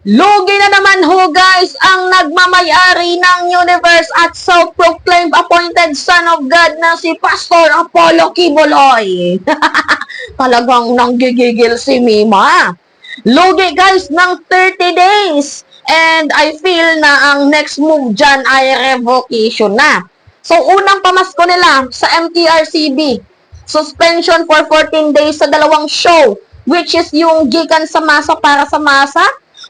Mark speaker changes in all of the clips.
Speaker 1: Lugi na naman ho guys ang nagmamayari ng universe at self-proclaimed appointed son of God na si Pastor Apollo Kibuloy. Talagang nanggigigil si Mima. Lugi guys ng 30 days. And I feel na ang next move dyan ay revocation na. So unang pamasko nila sa MTRCB, suspension for 14 days sa dalawang show, which is yung Gikan sa Masa para sa Masa,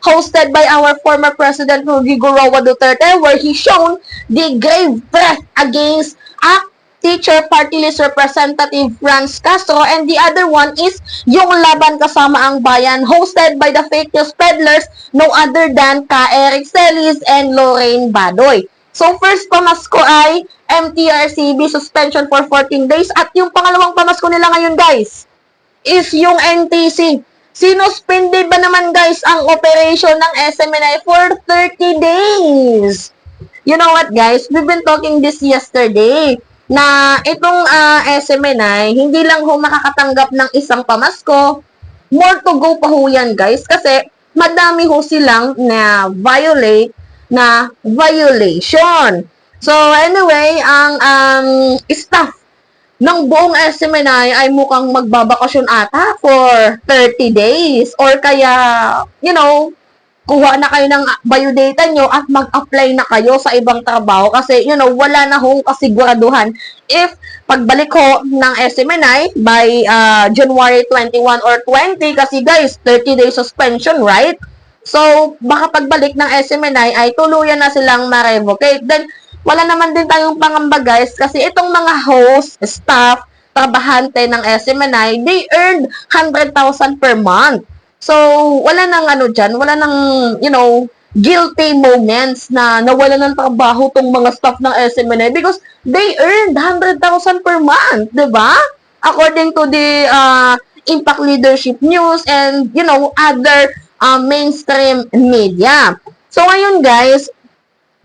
Speaker 1: hosted by our former President Rodrigo Roa Duterte, where he shown the grave threat against teacher party list representative Franz Castro, and the other one is yung Laban Kasama ang Bayan, hosted by the fake news peddlers, no other than Ka Eric Celis and Lorraine Badoy. So first pamasko ay MTRCB suspension for 14 days, at yung pangalawang pamasko nila ngayon guys is yung NTC. Sinuspended ba naman guys ang operation ng SMNI for 30 days? You know what guys, we've been talking this yesterday na itong SMNI hindi lang ho makakatanggap ng isang pamasko, more to go pa ho yan guys, kasi madami ho silang na violation. So anyway, ang staff ng buong SMNI ay mukhang magbabakasyon ata for 30 days, or kaya, kuha na kayo ng biodata nyo at mag-apply na kayo sa ibang trabaho kasi, wala na hong kasiguraduhan if pagbalik ho ng SMNI by January 21 or 20, kasi guys, 30 days suspension, right? So, baka pagbalik ng SMNI ay tuluyan na silang ma-revocate. Then, wala naman din tayong pangamba guys, kasi itong mga host, staff, trabahante ng SMNI, they earned 100,000 per month. So, wala nang wala nang, guilty moments na nawala ng trabaho tong mga staff ng SMNI because they earned 100,000 per month, di ba? According to the Impact Leadership News and, other mainstream media. So, ngayon guys,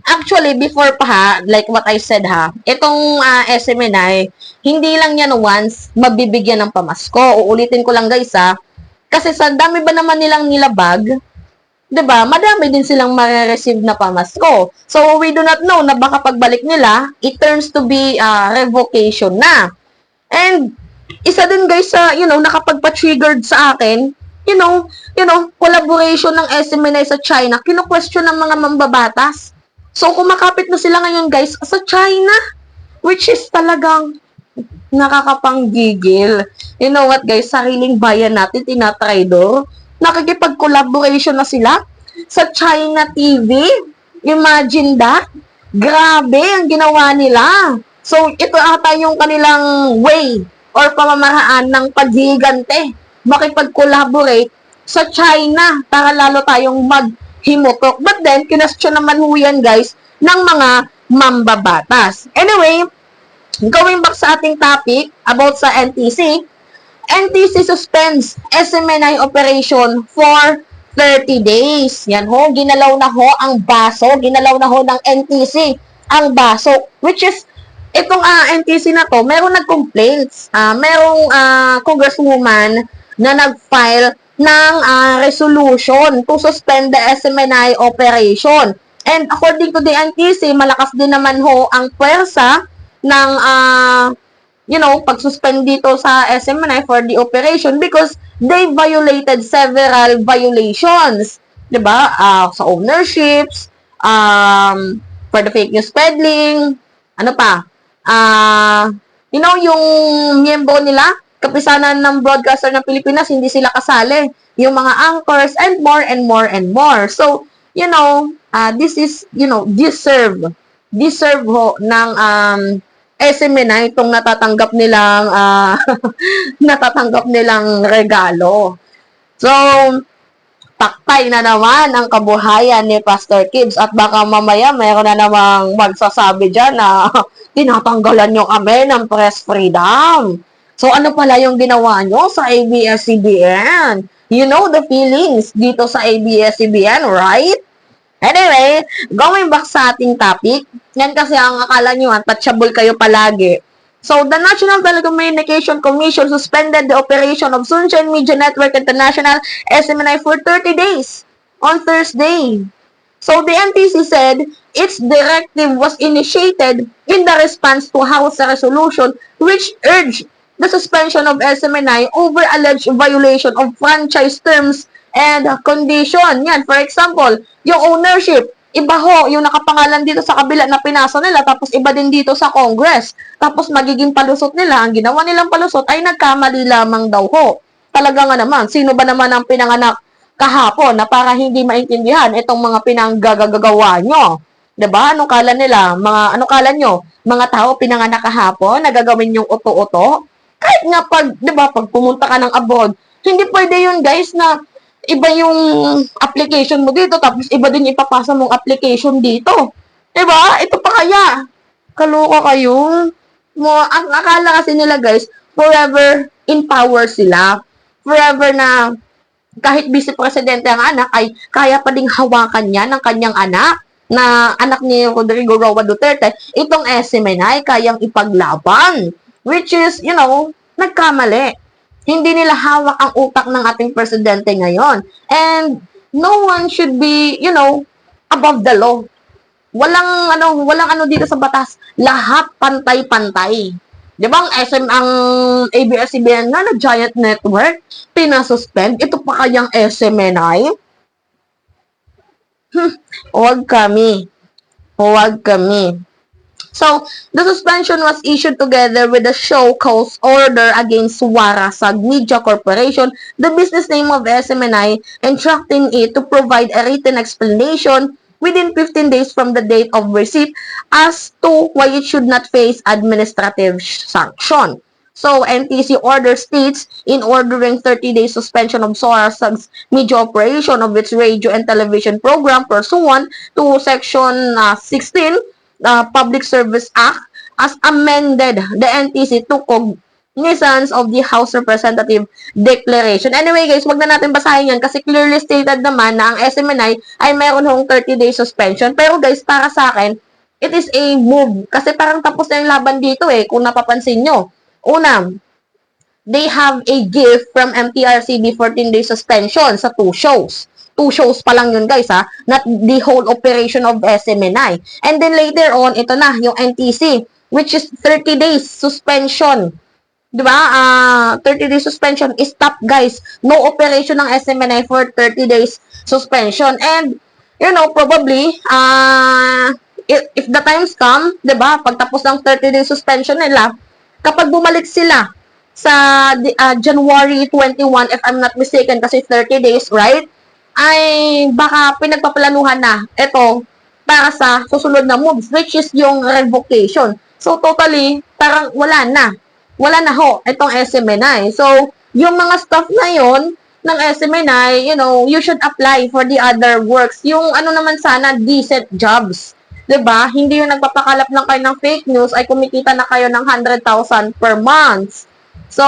Speaker 1: actually, before pa ha, like what I said ha, itong SMNI, hindi lang yan once mabibigyan ng pamasko. Uulitin ko lang guys ha, kasi sa dami ba naman nilang nilabag, 'di ba? Madami din silang ma-receive na pamasko. So, we do not know na baka pagbalik nila, it turns to be revocation na. And, isa din guys sa, nakapagpa-triggered sa akin, collaboration ng SMNI sa China, kino-question ng mga mambabatas. So, kumakapit na sila ngayon guys sa China, which is talagang nakakapanggigil. You know what guys, sariling bayan natin, tinatraidor. Nakikipag-collaboration na sila sa China TV. Imagine that. Grabe ang ginawa nila. So, ito ata yung kanilang way or pamamaraan ng paghigante. Makipag-collaborate sa China para lalo tayong himutok. But then, kinestyon naman ho yan, guys, ng mga mambabatas. Anyway, going back sa ating topic about sa NTC, NTC suspends SMNI operation for 30 days. Yan ho, ginalaw na ho ang baso, ginalaw na ho ng NTC ang baso, which is, itong NTC na to, merong nag-complaints, merong congresswoman na nag-file ng resolution to suspend the SMNI operation. And according to the NTC, malakas din naman ho ang pwersa ng, pag-suspend dito sa SMNI for the operation because they violated several violations. Diba? Sa ownerships, for the fake news peddling, ano pa? Yung miyembro nila, kapisanan ng broadcaster ng Pilipinas, hindi sila kasali. Yung mga anchors, and more and more and more. So, this is, deserve ho ng SMNI itong natatanggap nilang regalo. So, taktay na naman ang kabuhayan ni Pastor Kids at baka mamaya mayroon na namang magsasabi dyan na tinatanggalan nyo kami ng press freedom. So, ano pala yung ginawa nyo sa ABS-CBN? You know the feelings dito sa ABS-CBN, right? Anyway, going back sa ating topic, yan kasi ang akala nyo, untouchable kayo palagi. So, the National Telecommunication Commission suspended the operation of Sunshine Media Network International, SMNI, for 30 days. on Thursday. So the NTC said its directive was initiated in the response to House resolution which urged the suspension of SMNI over alleged violation of franchise terms and condition. Yan, for example, yung ownership, iba ho, yung nakapangalan dito sa kabila na pinasa nila, tapos iba din dito sa Congress. Tapos magiging palusot nila, ang ginawa nilang palusot ay nagkamali lamang daw ho. Talaga nga naman, sino ba naman ang pinanganak kahapon na para hindi maintindihan itong mga pinanggagagawa nyo? 'Di ba? Anong kala nila? Ano kala nyo? Mga tao pinanganak kahapon na gagawin yung uto-uto? Kahit nga pag, 'di ba, pag pumunta ka ng abroad, hindi pwede yun, guys, na iba yung application mo dito tapos iba din ipapasa mong application dito. 'Di ba? Ito pa kaya. Kaloka kayo. Ang akala kasi nila, guys, forever in power sila. Forever na kahit vice presidente ang anak, ay kaya pa ding hawakan niya ng kanyang anak, na anak ni Rodrigo Roa Duterte, itong SMNI kayang ipaglaban. Which is, nagkamali. Hindi nila hawak ang utak ng ating presidente ngayon. And no one should be, above the law. Walang ano dito sa batas. Lahat pantay-pantay. Di ba ang ABS-CBN nga na giant network, pinasuspend, ito pa kayang SMNI? Huwag kami. So, the suspension was issued together with a show cause order against Warasag Media Corporation, the business name of SMNI, instructing it to provide a written explanation within 15 days from the date of receipt as to why it should not face administrative sanction. So, NTC order states in ordering 30-day suspension of Sorasag's media operation of its radio and television program pursuant to Section 16 Public Service Act as amended. The NTC took cognizance of the House Representative Declaration. Anyway, guys, wag na natin basahin yan kasi clearly stated naman na ang SMNI ay mayroon hong 30-day suspension. Pero guys, para sa akin, it is a move. Kasi parang tapos na yung laban dito kung napapansin nyo. Una, they have a gift from MTRCB 14-day suspension sa 2 shows. 2 shows pa lang yun, guys, not the whole operation of SMNI. And then later on, ito na, yung NTC, which is 30 days suspension. Diba? 30-day suspension is stop, guys. No operation ng SMNI for 30 days suspension. And, probably, if the times come, diba, pagtapos ng 30-day suspension nila, kapag bumalik sila sa January 21, if I'm not mistaken, kasi 30 days, right? Ay baka pinagpaplanuhan na ito para sa susunod na moves, which is yung revocation. So, totally, parang wala na. Wala na ho, itong SMNI. So, yung mga stuff na yon ng SMNI, you should apply for the other works. Yung naman sana, decent jobs. 'Di ba? Hindi yung nagpapakalap lang kayo ng fake news ay kumikita na kayo ng 100,000 per month. So,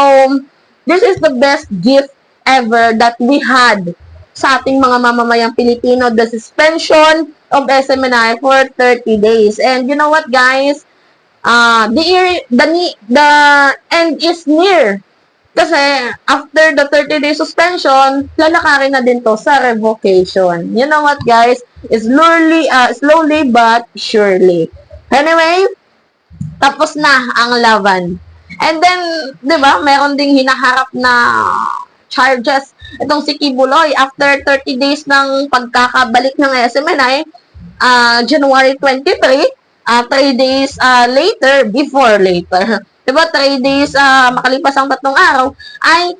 Speaker 1: this is the best gift ever that we had sa ating mga mamamayang Pilipino, the suspension of SMNI for 30 days. And you know what, guys? The end is near. Kasi after the 30-day suspension, lalakarin na din to sa revocation. You know what, guys? Slowly but surely. Anyway, tapos na ang laban. And then, di ba, meron ding hinaharap na charges itong si Kibuloy after 30 days ng pagkakabalik ng SMNI, January 23, 3 days before later. Diba, 3 days makalipas ang 3 araw, ay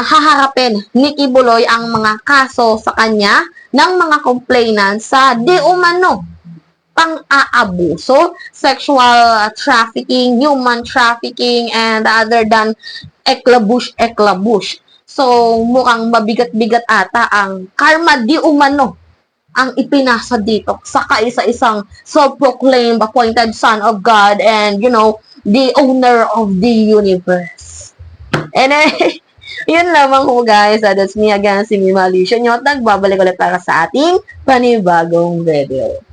Speaker 1: haharapin ni Kibuloy ang mga kaso sa kanya ng mga complainants sa di umano pang-aabuso, sexual trafficking, human trafficking, and other than eklabush. So, mukhang mabigat-bigat ata ang karma di umano ang ipinasa dito sa kaisa-isang self-proclaimed appointed son of God and, the owner of the universe. And yun lamang po, guys. That's me again, si Mima Alicia Nyot. Nagbabalik ulit para sa ating panibagong video.